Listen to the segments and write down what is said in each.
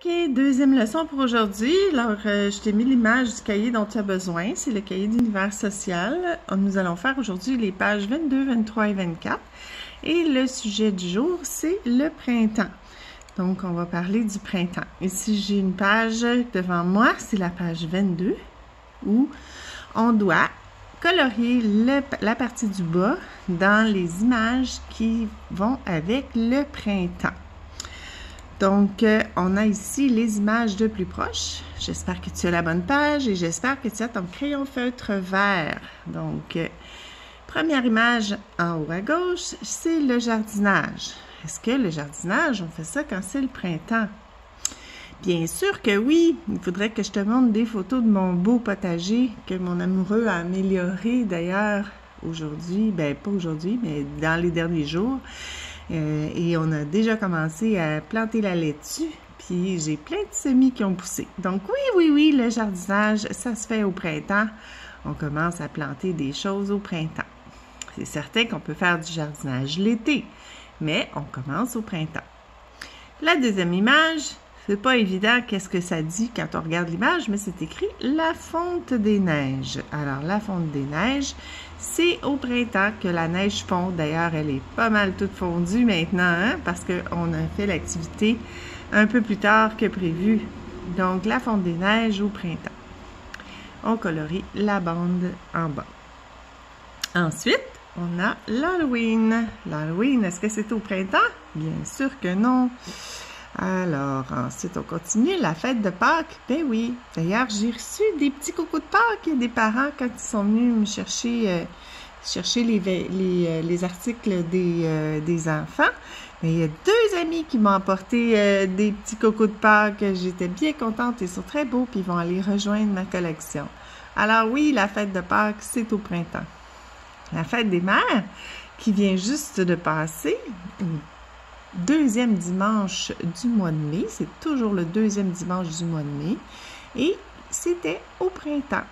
OK, deuxième leçon pour aujourd'hui. Alors, je t'ai mis l'image du cahier dont tu as besoin. C'est le cahier d'univers social. Nous allons faire aujourd'hui les pages 22, 23 et 24. Et le sujet du jour, c'est le printemps. Donc, on va parler du printemps. Ici, j'ai une page devant moi, c'est la page 22, où on doit colorier la partie du bas dans les images qui vont avec le printemps. Donc, on a ici les images de plus proche. J'espère que tu as la bonne page et j'espère que tu as ton crayon feutre vert. Donc, première image en haut à gauche, c'est le jardinage. Est-ce que le jardinage, on fait ça quand c'est le printemps? Bien sûr que oui. Il faudrait que je te montre des photos de mon beau potager que mon amoureux a amélioré d'ailleurs aujourd'hui. Ben, pas aujourd'hui, mais dans les derniers jours. Et on a déjà commencé à planter la laitue, puis j'ai plein de semis qui ont poussé. Donc oui, le jardinage, ça se fait au printemps. On commence à planter des choses au printemps. C'est certain qu'on peut faire du jardinage l'été, mais on commence au printemps. La deuxième image, c'est pas évident qu'est-ce que ça dit quand on regarde l'image, mais c'est écrit « la fonte des neiges ». Alors, la fonte des neiges, c'est au printemps que la neige fond. D'ailleurs, elle est pas mal toute fondue maintenant, hein, parce qu'on a fait l'activité un peu plus tard que prévu. Donc, la fonte des neiges au printemps. On colorie la bande en bas. Ensuite, on a l'Halloween. L'Halloween, est-ce que c'est au printemps? Bien sûr que non. Alors, ensuite, on continue. La fête de Pâques, ben oui. D'ailleurs, j'ai reçu des petits coucous de Pâques des parents quand ils sont venus me chercher les articles des enfants. Mais il y a deux amis qui m'ont apporté des petits coucous de Pâques. J'étais bien contente. Ils sont très beaux, puis ils vont aller rejoindre ma collection. Alors oui, la fête de Pâques, c'est au printemps. La fête des mères, qui vient juste de passer, deuxième dimanche du mois de mai. C'est toujours le deuxième dimanche du mois de mai. Et c'était au printemps.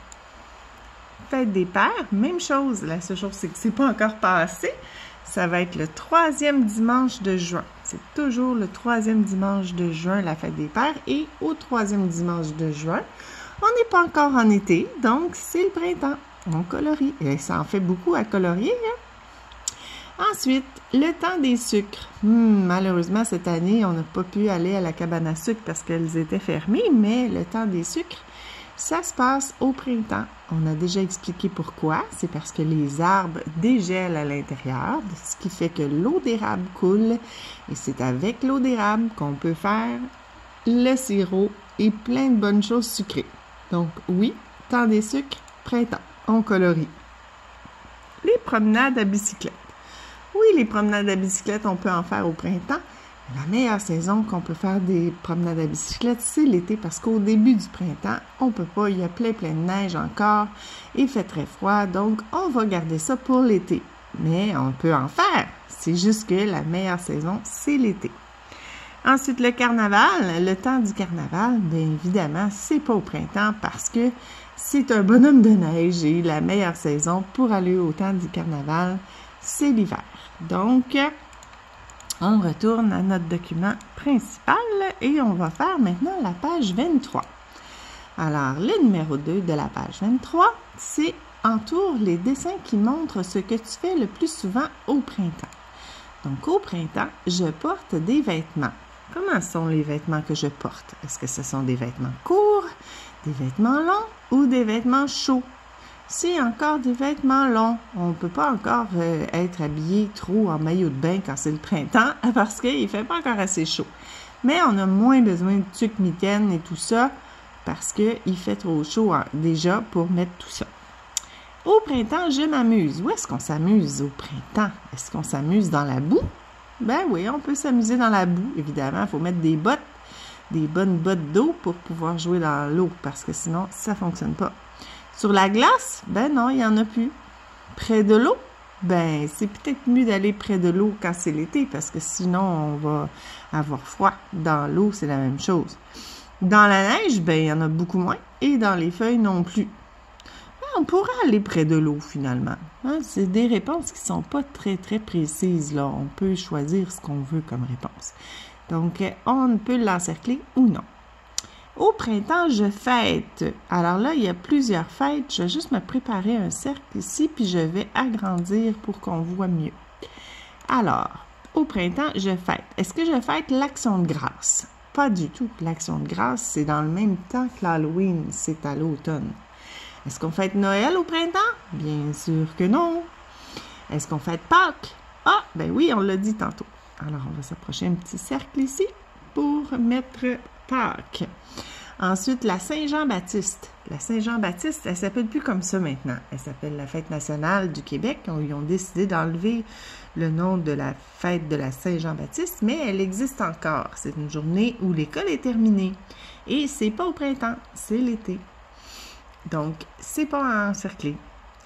Fête des pères, même chose. La seule chose, c'est que c'est pas encore passé. Ça va être le troisième dimanche de juin. C'est toujours le troisième dimanche de juin, la fête des pères. Et au troisième dimanche de juin, on n'est pas encore en été, donc c'est le printemps. On colorie. Et ça en fait beaucoup à colorier, hein? Ensuite, le temps des sucres. Malheureusement, cette année, on n'a pas pu aller à la cabane à sucre parce qu'elles étaient fermées, mais le temps des sucres, ça se passe au printemps. On a déjà expliqué pourquoi. C'est parce que les arbres dégèlent à l'intérieur, ce qui fait que l'eau d'érable coule. Et c'est avec l'eau d'érable qu'on peut faire le sirop et plein de bonnes choses sucrées. Donc oui, temps des sucres, printemps. On colorie. Les promenades à bicyclette. Oui, les promenades à bicyclette, on peut en faire au printemps. La meilleure saison qu'on peut faire des promenades à bicyclette, c'est l'été parce qu'au début du printemps, on peut pas, il y a plein de neige encore, il fait très froid, donc on va garder ça pour l'été. Mais on peut en faire, c'est juste que la meilleure saison, c'est l'été. Ensuite, le carnaval, le temps du carnaval, bien évidemment, c'est pas au printemps parce que c'est un bonhomme de neige et la meilleure saison pour aller au temps du carnaval, c'est l'hiver. Donc, on retourne à notre document principal et on va faire maintenant la page 23. Alors, le numéro 2 de la page 23, c'est « Entoure les dessins qui montrent ce que tu fais le plus souvent au printemps ». Donc, au printemps, je porte des vêtements. Comment sont les vêtements que je porte? Est-ce que ce sont des vêtements courts, des vêtements longs ou des vêtements chauds? C'est encore des vêtements longs. On ne peut pas encore être habillé trop en maillot de bain quand c'est le printemps parce qu'il ne fait pas encore assez chaud. Mais on a moins besoin de tuque mitaine et tout ça parce qu'il fait trop chaud déjà pour mettre tout ça. Au printemps, je m'amuse. Où est-ce qu'on s'amuse au printemps? Est-ce qu'on s'amuse dans la boue? Ben oui, on peut s'amuser dans la boue. Évidemment, il faut mettre des bottes, des bonnes bottes d'eau pour pouvoir jouer dans l'eau parce que sinon, ça ne fonctionne pas. Sur la glace, ben non, il n'y en a plus. Près de l'eau, ben c'est peut-être mieux d'aller près de l'eau quand c'est l'été parce que sinon on va avoir froid. Dans l'eau, c'est la même chose. Dans la neige, ben il y en a beaucoup moins et dans les feuilles non plus. Ben, on pourrait aller près de l'eau finalement. Hein, c'est des réponses qui sont pas très précises là. On peut choisir ce qu'on veut comme réponse. Donc on peut l'encercler ou non. Au printemps, je fête. Alors là, il y a plusieurs fêtes. Je vais juste me préparer un cercle ici, puis je vais agrandir pour qu'on voit mieux. Alors, au printemps, je fête. Est-ce que je fête l'Action de grâce? Pas du tout. L'Action de grâce, c'est dans le même temps que l'Halloween. C'est à l'automne. Est-ce qu'on fête Noël au printemps? Bien sûr que non. Est-ce qu'on fête Pâques? Ah, ben oui, on l'a dit tantôt. Alors, on va s'approcher un petit cercle ici pour mettre Pâques. Ensuite, la Saint-Jean-Baptiste. La Saint-Jean-Baptiste, elle ne s'appelle plus comme ça maintenant. Elle s'appelle la Fête nationale du Québec. Ils ont décidé d'enlever le nom de la fête de la Saint-Jean-Baptiste, mais elle existe encore. C'est une journée où l'école est terminée. Et c'est pas au printemps, c'est l'été. Donc, c'est pas encerclé.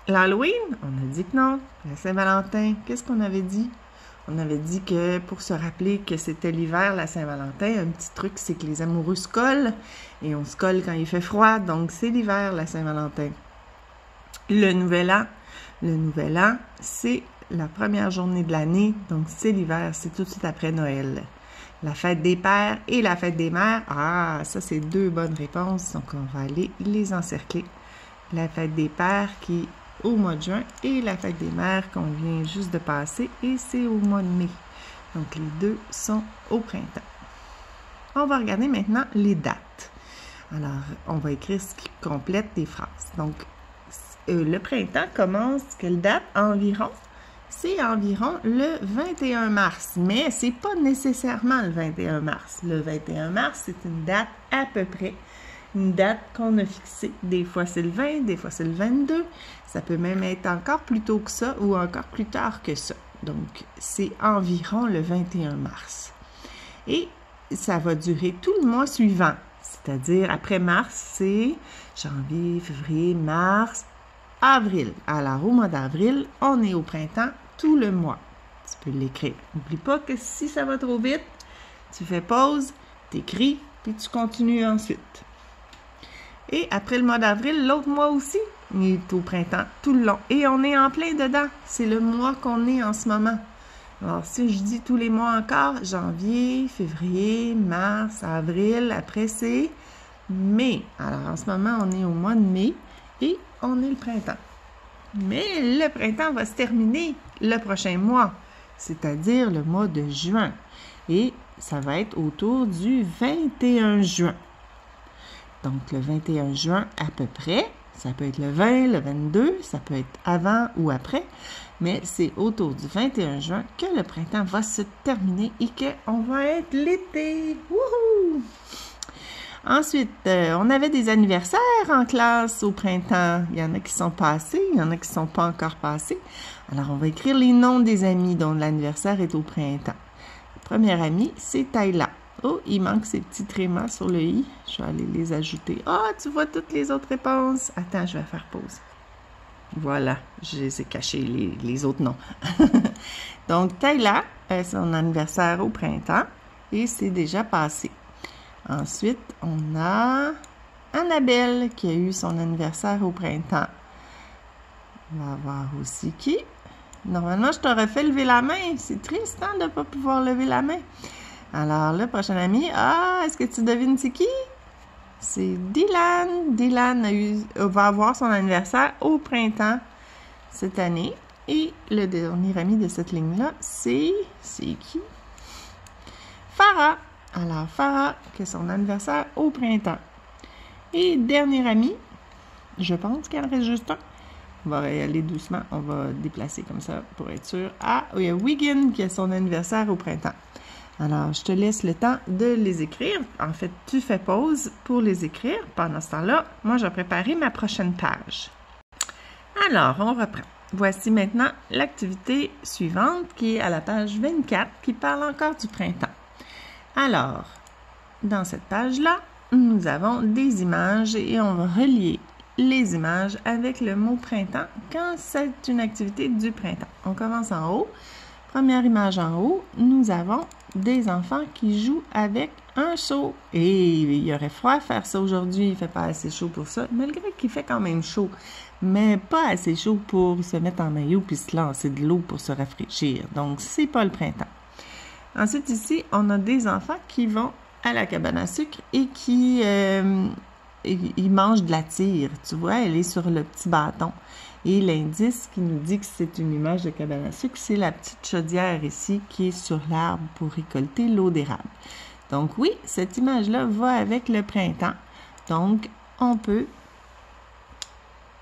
L'Halloween, on a dit que non. La Saint-Valentin, qu'est-ce qu'on avait dit? On avait dit que pour se rappeler que c'était l'hiver, la Saint-Valentin, un petit truc, c'est que les amoureux se collent et on se colle quand il fait froid, donc c'est l'hiver, la Saint-Valentin. Le Nouvel An, c'est la première journée de l'année, donc c'est l'hiver, c'est tout de suite après Noël. La fête des pères et la fête des mères, ah, ça c'est deux bonnes réponses, donc on va aller les encercler. La fête des pères qui au mois de juin et la fête des mères qu'on vient juste de passer et c'est au mois de mai. Donc les deux sont au printemps. On va regarder maintenant les dates. Alors, on va écrire ce qui complète les phrases. Donc, le printemps commence, quelle date environ? C'est environ le 21 mars, mais c'est pas nécessairement le 21 mars. Le 21 mars, c'est une date à peu près. Une date qu'on a fixée. Des fois, c'est le 20, des fois, c'est le 22. Ça peut même être encore plus tôt que ça ou encore plus tard que ça. Donc, c'est environ le 21 mars. Et ça va durer tout le mois suivant. C'est-à-dire, après mars, c'est janvier, février, mars, avril. Alors, au mois d'avril, on est au printemps tout le mois. Tu peux l'écrire. N'oublie pas que si ça va trop vite, tu fais pause, t'écris, puis tu continues ensuite. Et après le mois d'avril, l'autre mois aussi, il est au printemps tout le long. Et on est en plein dedans. C'est le mois qu'on est en ce moment. Alors, si je dis tous les mois encore, janvier, février, mars, avril, après c'est mai. Alors, en ce moment, on est au mois de mai et on est le printemps. Mais le printemps va se terminer le prochain mois, c'est-à-dire le mois de juin. Et ça va être autour du 21 juin. Donc, le 21 juin à peu près, ça peut être le 20, le 22, ça peut être avant ou après, mais c'est autour du 21 juin que le printemps va se terminer et qu'on va être l'été. Wouhou! Ensuite, on avait des anniversaires en classe au printemps. Il y en a qui sont passés, il y en a qui ne sont pas encore passés. Alors, on va écrire les noms des amis dont l'anniversaire est au printemps. La première amie, c'est Tayla. Oh, il manque ces petits trémas sur le i. Je vais aller les ajouter. Ah, tu vois toutes les autres réponses. Attends, je vais faire pause. Voilà, je les ai cachés, les autres noms. Donc, Tayla, son anniversaire au printemps et c'est déjà passé. Ensuite, on a Annabelle qui a eu son anniversaire au printemps. On va voir aussi qui. Normalement, je t'aurais fait lever la main. C'est triste, hein, de ne pas pouvoir lever la main. Alors, le prochain ami, est-ce que tu devines c'est qui? C'est Dylan. Dylan va avoir son anniversaire au printemps cette année. Et le dernier ami de cette ligne-là, c'est qui? Farah. Alors, Farah, qui a son anniversaire au printemps. Et dernier ami, je pense qu'il en reste juste un. On va y aller doucement, on va déplacer comme ça pour être sûr. Ah, il y a Wiggin qui a son anniversaire au printemps. Alors, je te laisse le temps de les écrire. En fait, tu fais pause pour les écrire. Pendant ce temps-là, moi, je vais préparer ma prochaine page. Alors, on reprend. Voici maintenant l'activité suivante qui est à la page 24 qui parle encore du printemps. Alors, dans cette page-là, nous avons des images et on va relier les images avec le mot printemps quand c'est une activité du printemps. On commence en haut. Première image en haut, nous avons des enfants qui jouent avec un seau. Et il y aurait froid à faire ça aujourd'hui, il ne fait pas assez chaud pour ça, malgré qu'il fait quand même chaud, mais pas assez chaud pour se mettre en maillot puis se lancer de l'eau pour se rafraîchir. Donc, c'est pas le printemps. Ensuite, ici, on a des enfants qui vont à la cabane à sucre et qui il mange de la tire. Tu vois, elle est sur le petit bâton. Et l'indice qui nous dit que c'est une image de cabane à sucre, c'est la petite chaudière ici qui est sur l'arbre pour récolter l'eau d'érable. Donc oui, cette image-là va avec le printemps. Donc, on peut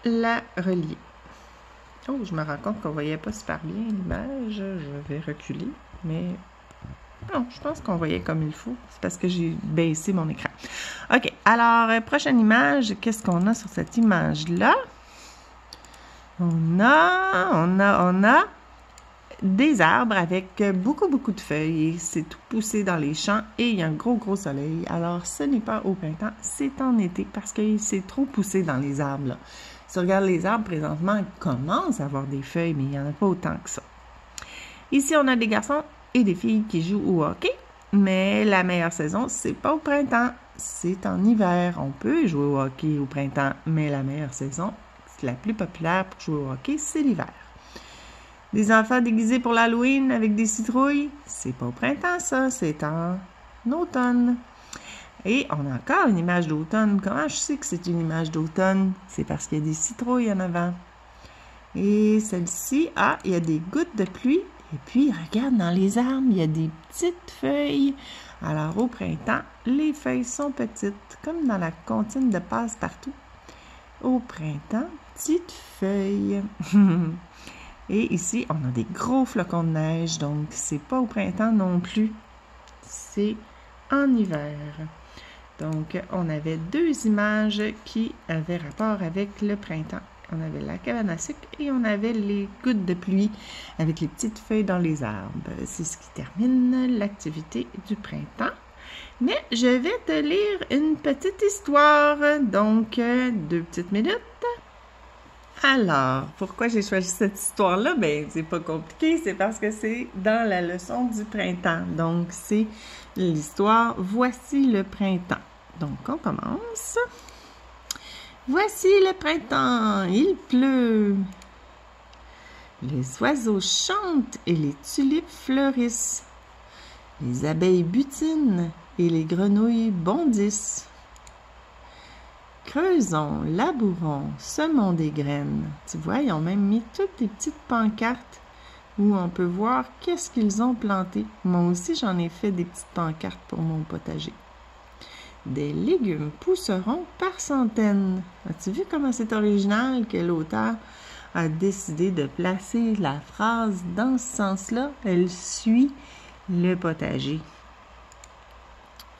la relier. Oh, je me rends compte qu'on ne voyait pas super bien l'image. Je vais reculer, mais non, je pense qu'on voyait comme il faut. C'est parce que j'ai baissé mon écran. OK, alors, prochaine image. Qu'est-ce qu'on a sur cette image-là? On a des arbres avec beaucoup de feuilles. C'est tout poussé dans les champs et il y a un gros soleil. Alors, ce n'est pas au printemps, c'est en été parce que c'est trop poussé dans les arbres, là. Si on regarde les arbres, présentement, ils commencent à avoir des feuilles, mais il n'y en a pas autant que ça. Ici, on a des garçons et des filles qui jouent au hockey, mais la meilleure saison, c'est pas au printemps, c'est en hiver. On peut jouer au hockey au printemps, mais la meilleure saison, la plus populaire pour jouer au hockey, c'est l'hiver. Des enfants déguisés pour l'Halloween avec des citrouilles, c'est pas au printemps, ça, c'est en automne. Et on a encore une image d'automne. Comment je sais que c'est une image d'automne? C'est parce qu'il y a des citrouilles en avant. Et celle-ci, il y a des gouttes de pluie. Et puis, regarde, dans les arbres, il y a des petites feuilles. Alors, au printemps, les feuilles sont petites, comme dans la comptine de passe-partout. Au printemps, petites feuilles. Et ici, on a des gros flocons de neige, donc c'est pas au printemps non plus. C'est en hiver. Donc, on avait deux images qui avaient rapport avec le printemps. On avait la cabane à sucre et on avait les gouttes de pluie avec les petites feuilles dans les arbres. C'est ce qui termine l'activité du printemps. Mais je vais te lire une petite histoire. Donc, 2 petites minutes. Alors, pourquoi j'ai choisi cette histoire-là? Ben, c'est pas compliqué, c'est parce que c'est dans la leçon du printemps. Donc, c'est l'histoire « Voici le printemps ». Donc, on commence. Voici le printemps, il pleut. Les oiseaux chantent et les tulipes fleurissent. Les abeilles butinent et les grenouilles bondissent. Creusons, labourons, semons des graines. Tu vois, ils ont même mis toutes des petites pancartes où on peut voir qu'est-ce qu'ils ont planté. Moi aussi, j'en ai fait des petites pancartes pour mon potager. Des légumes pousseront par centaines. As-tu vu comment c'est original que l'auteur a décidé de placer la phrase dans ce sens-là? Elle suit le potager.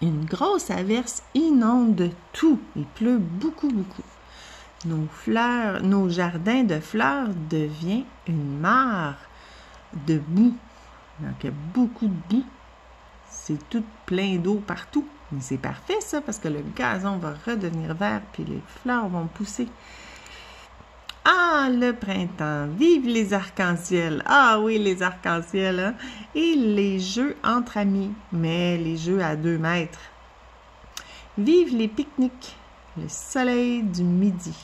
Une grosse averse inonde tout. Il pleut beaucoup. Nos jardins de fleurs deviennent une mare de boue. Donc, il y a beaucoup de boue. C'est tout plein d'eau partout. Mais c'est parfait, ça, parce que le gazon va redevenir vert puis les fleurs vont pousser. Ah, le printemps! Vive les arcs-en-ciel! Ah oui, les arcs-en-ciel, hein? Et les jeux entre amis, mais les jeux à 2 mètres. Vive les pique-niques, le soleil du midi.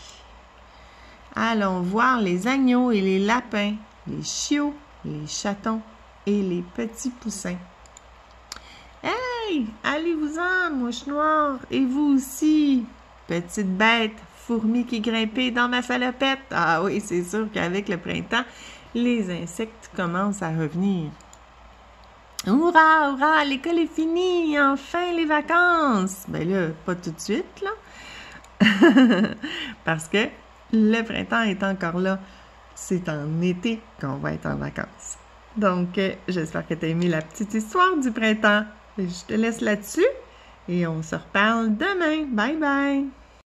Allons voir les agneaux et les lapins, les chiots, les chatons et les petits poussins. Hey! Allez-vous-en, mouche noire! Et vous aussi, petite bête! Fourmi qui grimpait dans ma salopette. Ah oui, c'est sûr qu'avec le printemps, les insectes commencent à revenir. Hurrah, l'école est finie, enfin les vacances. Ben là, pas tout de suite, là. Parce que le printemps est encore là. C'est en été qu'on va être en vacances. Donc, j'espère que tu as aimé la petite histoire du printemps. Je te laisse là-dessus et on se reparle demain. Bye bye!